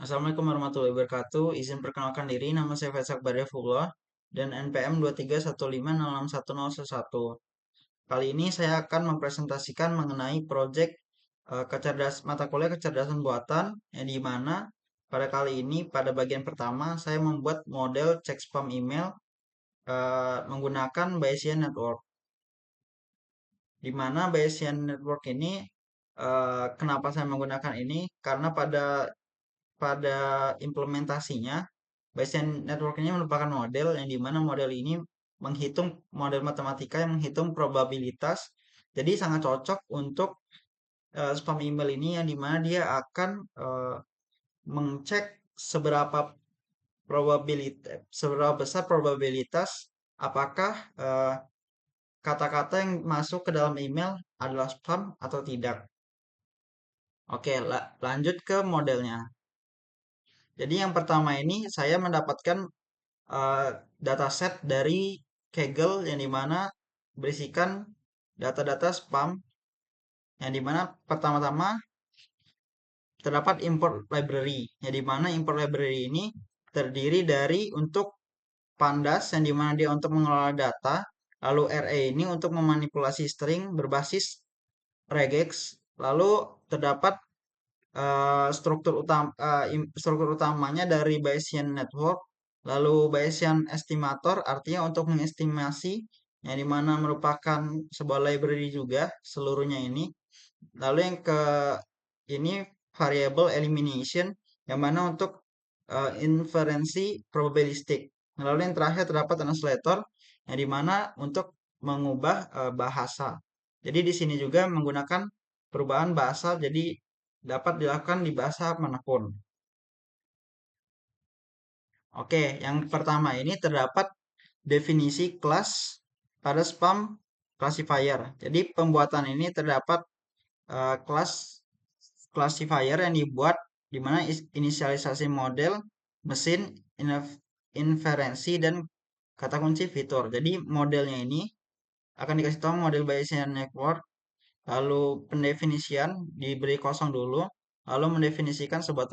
Assalamualaikum warahmatullahi wabarakatuh. Izin perkenalkan diri, nama saya Faisal Bariafullah dan NPM 2315061011. Kali ini saya akan mempresentasikan mengenai proyek mata kuliah kecerdasan buatan yang di mana pada kali ini pada bagian pertama saya membuat model cek spam email menggunakan Bayesian Network. Di mana Bayesian Network ini kenapa saya menggunakan ini? Karena pada pada implementasinya, Bayesian Network ini merupakan model yang dimana model ini menghitung model matematika yang menghitung probabilitas. Jadi sangat cocok untuk spam email ini yang dimana dia akan mengecek seberapa seberapa besar probabilitas apakah kata-kata yang masuk ke dalam email adalah spam atau tidak. Oke, lanjut ke modelnya. Jadi yang pertama ini saya mendapatkan eh, dataset dari Kaggle yang dimana berisikan data-data spam yang dimana pertama-tama terdapat import library yang dimana import library ini terdiri dari untuk pandas yang dimana dia untuk mengelola data, lalu RA ini untuk memanipulasi string berbasis regex, lalu terdapat struktur utamanya dari Bayesian Network, lalu Bayesian Estimator artinya untuk mengestimasi yang dimana merupakan sebuah library juga seluruhnya ini. Lalu yang ke ini variable elimination yang mana untuk inferensi probabilistik. Lalu yang terakhir terdapat translator yang dimana untuk mengubah bahasa. Jadi di sini juga menggunakan perubahan bahasa jadi dapat dilakukan di bahasa manapun. Oke, yang pertama ini terdapat definisi kelas pada spam classifier. Jadi pembuatan ini terdapat kelas classifier yang dibuat di mana inisialisasi model, mesin, inferensi, dan kata kunci fitur. Jadi modelnya ini akan dikasih tahu model Bayesian Network, lalu pendefinisian diberi kosong dulu, lalu mendefinisikan sebuah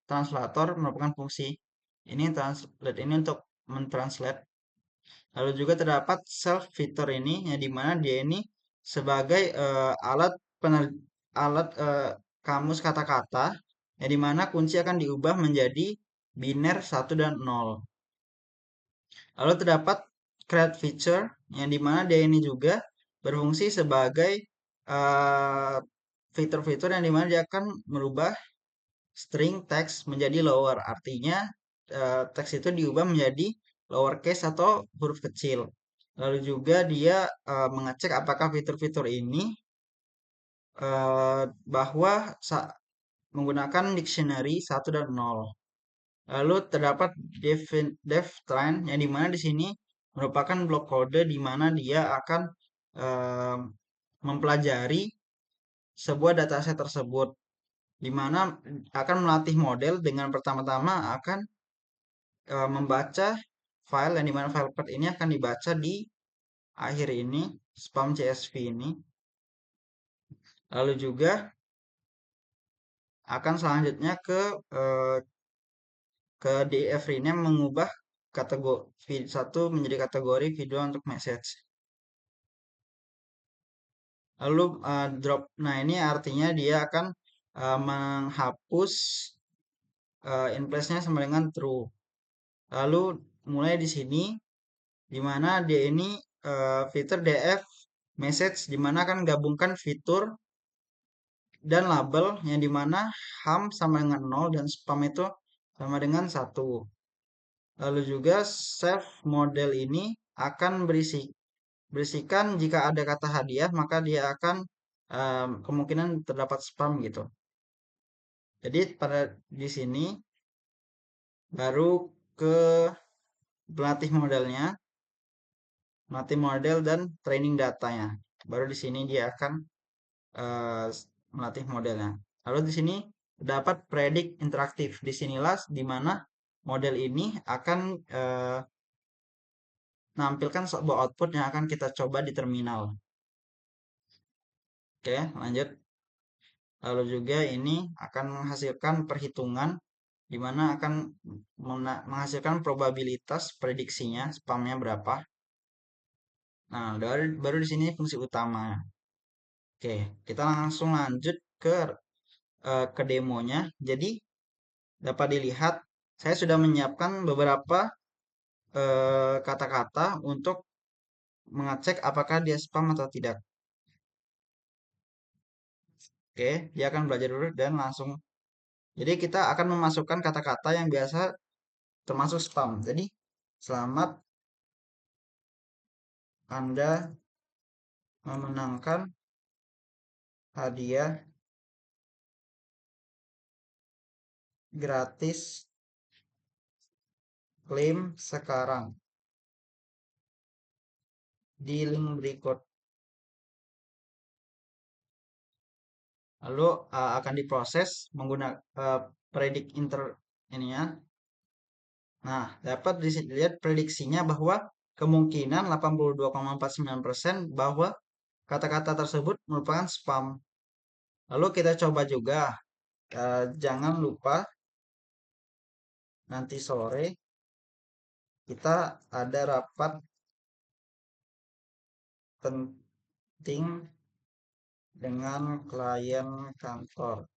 translator merupakan fungsi. Ini translate ini untuk mentranslate. Lalu juga terdapat self fitur ini yang dimana dia ini sebagai alat alat kamus kata-kata yang dimana kunci akan diubah menjadi biner 1 dan 0. Lalu terdapat create feature yang dimana dia ini juga berfungsi sebagai eh, fitur-fitur yang dimana dia akan merubah string teks menjadi lower. Artinya teks itu diubah menjadi lowercase atau huruf kecil. Lalu juga dia mengecek apakah fitur-fitur ini bahwa menggunakan dictionary 1 dan 0. Lalu terdapat def train yang dimana di sini merupakan blok kode di mana dia akan eh, mempelajari sebuah dataset tersebut, di mana akan melatih model dengan pertama-tama akan membaca file yang dimana file path ini akan dibaca di akhir ini spam csv ini. Lalu juga akan selanjutnya ke df rename mengubah kategori satu menjadi kategori video untuk message. Lalu drop. Nah, ini artinya dia akan menghapus in place-nya sama dengan true. Lalu mulai di sini di mana dia ini fitur df message di mana akan gabungkan fitur dan label yang dimana ham sama dengan 0 dan spam itu sama dengan 1. Lalu juga save model ini akan berisikan jika ada kata hadiah maka dia akan kemungkinan terdapat spam gitu. Jadi pada di sini baru ke pelatih modelnya, melatih model dan training datanya. Baru di sini dia akan eh, melatih modelnya. Lalu di sini dapat predik interaktif. Disinilah di mana model ini akan menampilkan sebuah output yang akan kita coba di terminal. Oke, lanjut. Lalu juga ini akan menghasilkan perhitungan di mana akan menghasilkan probabilitas prediksinya spamnya berapa. Nah, baru di sini fungsi utama. Oke, kita langsung lanjut ke demonya. Jadi dapat dilihat saya sudah menyiapkan beberapa kata-kata untuk mengecek apakah dia spam atau tidak. Oke, dia akan belajar dulu dan langsung. Jadi kita akan memasukkan kata-kata yang biasa termasuk spam. Jadi selamat Anda memenangkan hadiah gratis, klaim sekarang di link berikut. Lalu akan diproses menggunakan predik inter ini ya. Nah, dapat dilihat prediksinya bahwa kemungkinan 82,49% bahwa kata-kata tersebut merupakan spam. Lalu kita coba juga, jangan lupa nanti sore kita ada rapat penting dengan klien kantor.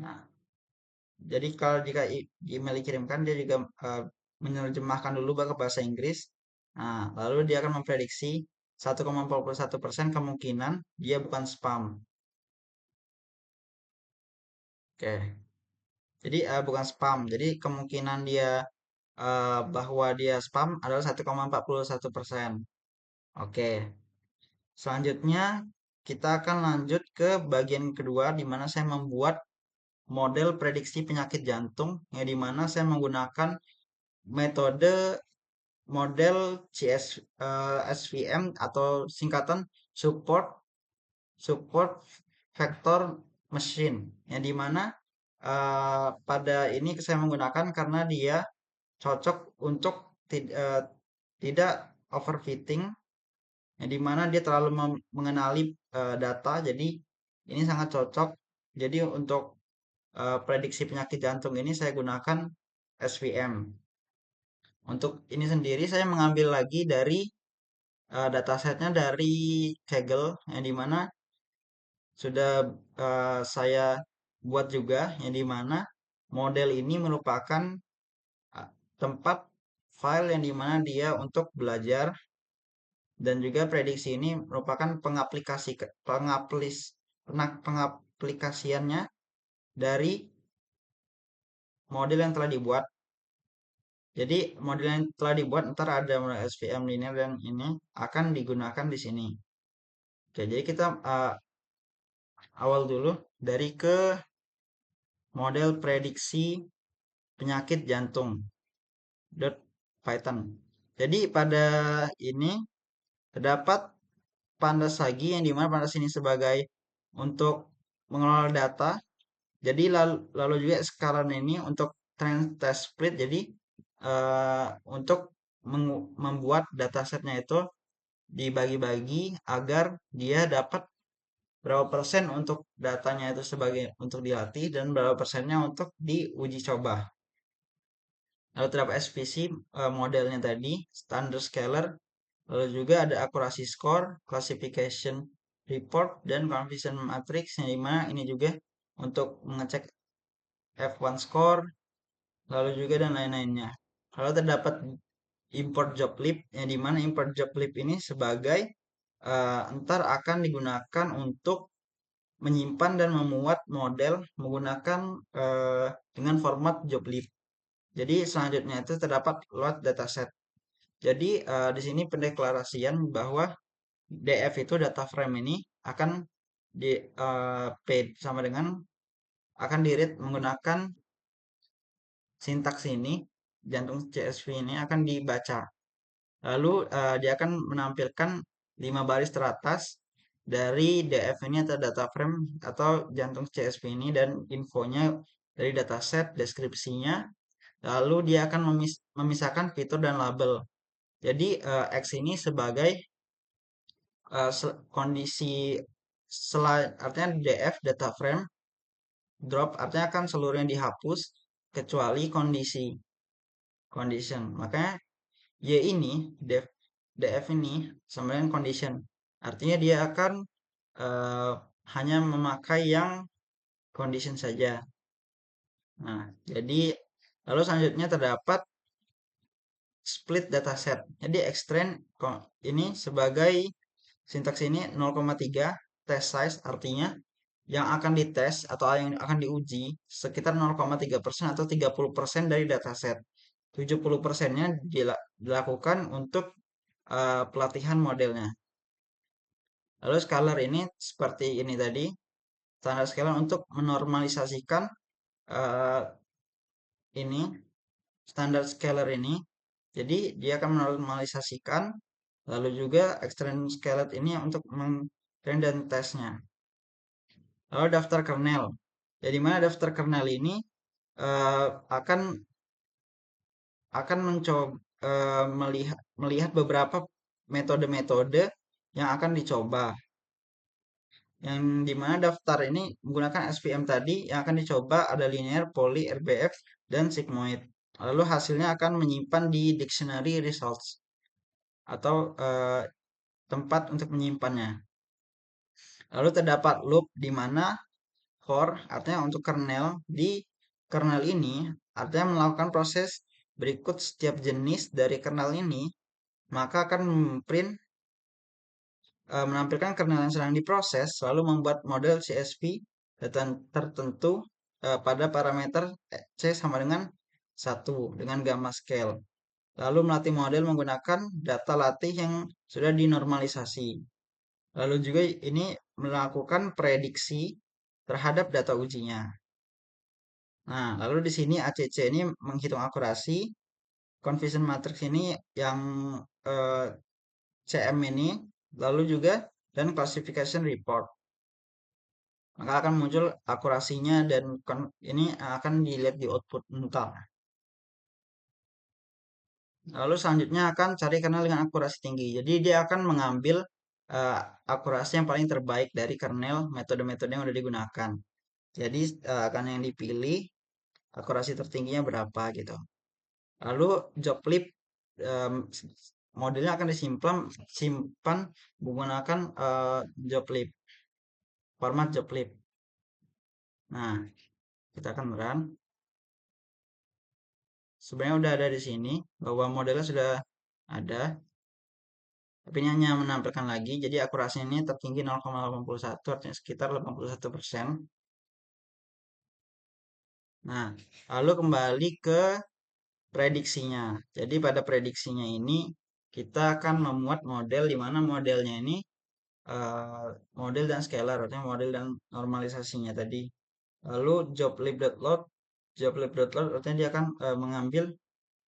Nah, jadi kalau jika email dikirimkan, dia juga menerjemahkan dulu ke bahasa Inggris. Nah, lalu dia akan memprediksi 1,41% kemungkinan dia bukan spam. Oke, jadi bukan spam. Jadi kemungkinan dia bahwa dia spam adalah 1,41%. Oke, selanjutnya kita akan lanjut ke bagian kedua di mana saya membuat model prediksi penyakit jantung yang di mana saya menggunakan metode model SVM atau singkatan support support vector machine yang di mana pada ini saya menggunakan karena dia cocok untuk tidak overfitting yang dimana dia terlalu mengenali data jadi ini sangat cocok jadi untuk prediksi penyakit jantung ini saya gunakan SVM untuk ini sendiri saya mengambil lagi dari datasetnya dari Kaggle yang dimana sudah saya buat juga yang dimana model ini merupakan tempat file yang dimana dia untuk belajar dan juga prediksi ini merupakan pengaplikasiannya dari model yang telah dibuat. Jadi model yang telah dibuat ntar ada model SVM linear dan ini akan digunakan di sini. Oke, jadi kita awal dulu dari ke model prediksi penyakit jantung .python. Jadi pada ini terdapat pandas lagi yang dimana pandas ini sebagai untuk mengelola data. Jadi lalu juga sekarang ini untuk trend test split. Jadi untuk membuat datasetnya itu dibagi-bagi agar dia dapat berapa persen untuk datanya itu sebagai untuk dilatih dan berapa persennya untuk diuji coba. Lalu terdapat SVC modelnya tadi, standard scalar, lalu juga ada akurasi score, classification report, dan confidence matrix yang dimana ini juga untuk mengecek F1 score, lalu juga dan lain-lainnya. Lalu terdapat import job lib, yang dimana import job lib ini sebagai ntar akan digunakan untuk menyimpan dan memuat model menggunakan dengan format job lib. Jadi selanjutnya itu terdapat load dataset. Jadi di sini pendeklarasian bahwa DF itu data frame ini akan di P sama dengan akan di read menggunakan sintaks ini jantung CSV ini akan dibaca. Lalu dia akan menampilkan 5 baris teratas dari DF ini atau data frame atau jantung CSV ini dan infonya dari dataset, deskripsinya. Lalu dia akan memisahkan fitur dan label. Jadi X ini sebagai kondisi artinya DF data frame drop artinya kan seluruhnya dihapus kecuali condition. Makanya Y ini df ini sama dengan condition. Artinya dia akan eh, hanya memakai yang condition saja. Nah, jadi lalu selanjutnya terdapat split dataset. Jadi extend ini sebagai sintaks ini 0,3 test size artinya yang akan dites atau yang akan diuji sekitar 0,3% atau 30% dari dataset. 70%-nya dilakukan untuk pelatihan modelnya. Lalu scalar ini seperti ini tadi, standar scalar untuk menormalisasikan uh, ini standar scalar ini. Jadi dia akan menormalisasikan, lalu juga extend scalar ini untuk mengtrain dan tesnya. Lalu daftar kernel. Jadi mana daftar kernel ini uh, akan mencoba melihat beberapa metode-metode yang akan dicoba. Yang dimana daftar ini menggunakan SVM tadi yang akan dicoba ada linear, poly, RBF, dan sigmoid. Lalu hasilnya akan menyimpan di dictionary results atau tempat untuk menyimpannya. Lalu terdapat loop di mana core artinya untuk kernel di kernel ini artinya melakukan proses berikut setiap jenis dari kernel ini maka akan memprint menampilkan kernel yang sedang diproses, lalu membuat model CSV tertentu pada parameter C sama dengan 1 dengan gamma scale. Lalu melatih model menggunakan data latih yang sudah dinormalisasi. Lalu juga ini melakukan prediksi terhadap data ujinya. Nah, lalu di sini ACC ini menghitung akurasi, confusion matrix ini yang eh, CM ini, lalu juga dan classification report. Maka akan muncul akurasinya dan ini akan dilihat di output mentah. Lalu selanjutnya akan cari kernel dengan akurasi tinggi. Jadi dia akan mengambil uh, akurasi yang paling terbaik dari kernel metode-metode yang sudah digunakan. Jadi akan yang dipilih akurasi tertingginya berapa gitu. Lalu joblib um, modelnya akan simpan menggunakan joblib format joblib. Nah, kita akan run. Sebenarnya udah ada di sini bahwa modelnya sudah ada, tapi ini hanya menampilkan lagi. Jadi akurasinya ini tertinggi 0,81 artinya sekitar 81%. Nah, lalu kembali ke prediksinya. Jadi pada prediksinya ini kita akan memuat model di mana modelnya ini eh, model dan scalar, artinya model dan normalisasinya tadi. Lalu joblib.load artinya dia akan mengambil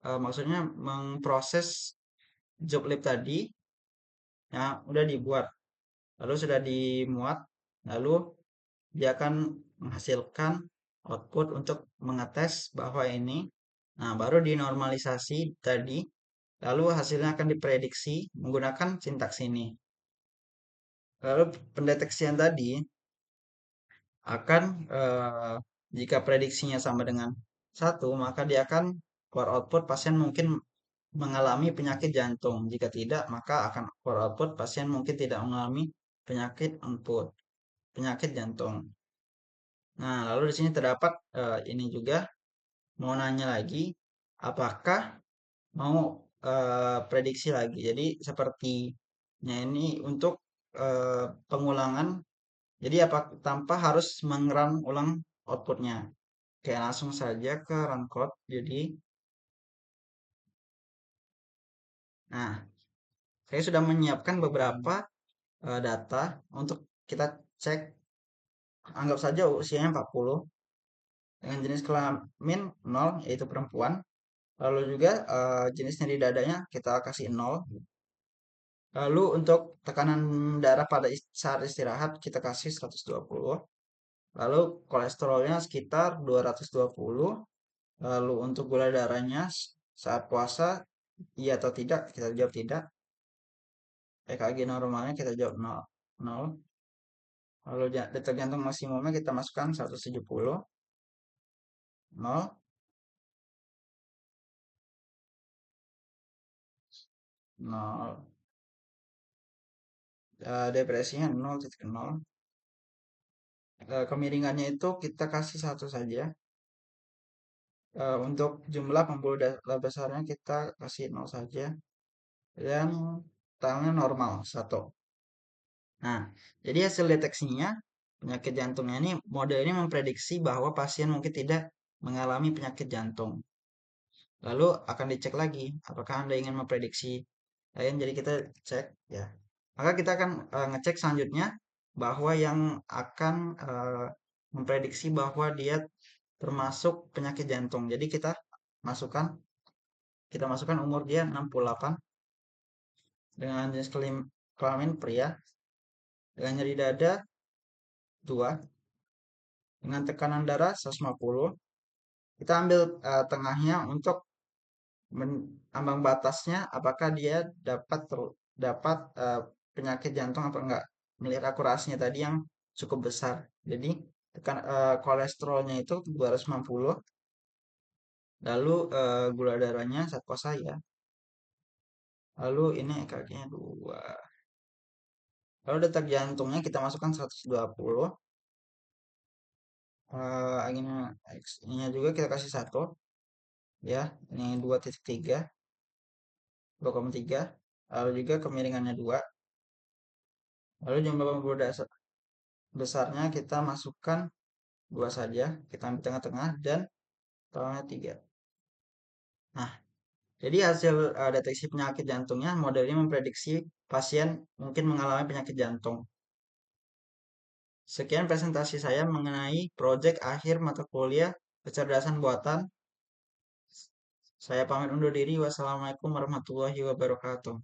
maksudnya memproses joblib tadi yang udah dibuat lalu sudah dimuat lalu dia akan menghasilkan output untuk mengetes bahwa ini nah baru dinormalisasi tadi lalu hasilnya akan diprediksi menggunakan sintaks ini lalu pendeteksian tadi akan jika prediksinya sama dengan 1 maka dia akan keluar output pasien mungkin mengalami penyakit jantung. Jika tidak, maka akan keluar output pasien mungkin tidak mengalami penyakit jantung. Nah, lalu di sini terdapat ini juga mau nanya lagi, apakah mau prediksi lagi. Jadi sepertinya ini untuk pengulangan. Jadi apa tanpa harus mengerun ulang outputnya. Oke, langsung saja ke run code. Jadi, nah, saya sudah menyiapkan beberapa data untuk kita cek anggap saja usianya 40 dengan jenis kelamin 0 yaitu perempuan lalu juga jenis nyeri dadanya kita kasih 0 lalu untuk tekanan darah pada saat istirahat kita kasih 120 lalu kolesterolnya sekitar 220 lalu untuk gula darahnya saat puasa iya atau tidak kita jawab tidak EKG normalnya kita jawab 0, 0. Lalu detak jantung maksimumnya kita masukkan 170, 0, 0. Depresinya 0,0. Kemiringannya itu kita kasih satu saja. Untuk jumlah pembuluh darah besarnya kita kasih 0 saja. Dan tangannya normal, satu. Nah, jadi hasil deteksinya penyakit jantungnya ini model ini memprediksi bahwa pasien mungkin tidak mengalami penyakit jantung. Lalu akan dicek lagi apakah Anda ingin memprediksi lain. Jadi kita cek ya. Maka kita akan ngecek selanjutnya bahwa yang akan memprediksi bahwa dia termasuk penyakit jantung. Jadi masukkan kita masukkan umur dia 68 dengan jenis kelamin pria dengan nyeri dada 2 dengan tekanan darah 150. Kita ambil tengahnya untuk ambang batasnya apakah dia dapat penyakit jantung apa enggak. Melihat akurasinya tadi yang cukup besar. Jadi kolesterolnya itu 250. Lalu gula darahnya saat saya. Lalu ini EKG-nya 2. Lalu detak jantungnya kita masukkan 120. Anginnya X-nya juga kita kasih 1 ya. Ini 2,3, 2,3. Lalu juga kemiringannya 2. Lalu jumlah pembuluh darah besarnya kita masukkan 2 saja. Kita ambil tengah-tengah dan totalnya 3. Nah, jadi hasil deteksi penyakit jantungnya modelnya memprediksi pasien mungkin mengalami penyakit jantung. Sekian presentasi saya mengenai proyek akhir mata kuliah kecerdasan buatan. Saya pamit undur diri. Wassalamualaikum warahmatullahi wabarakatuh.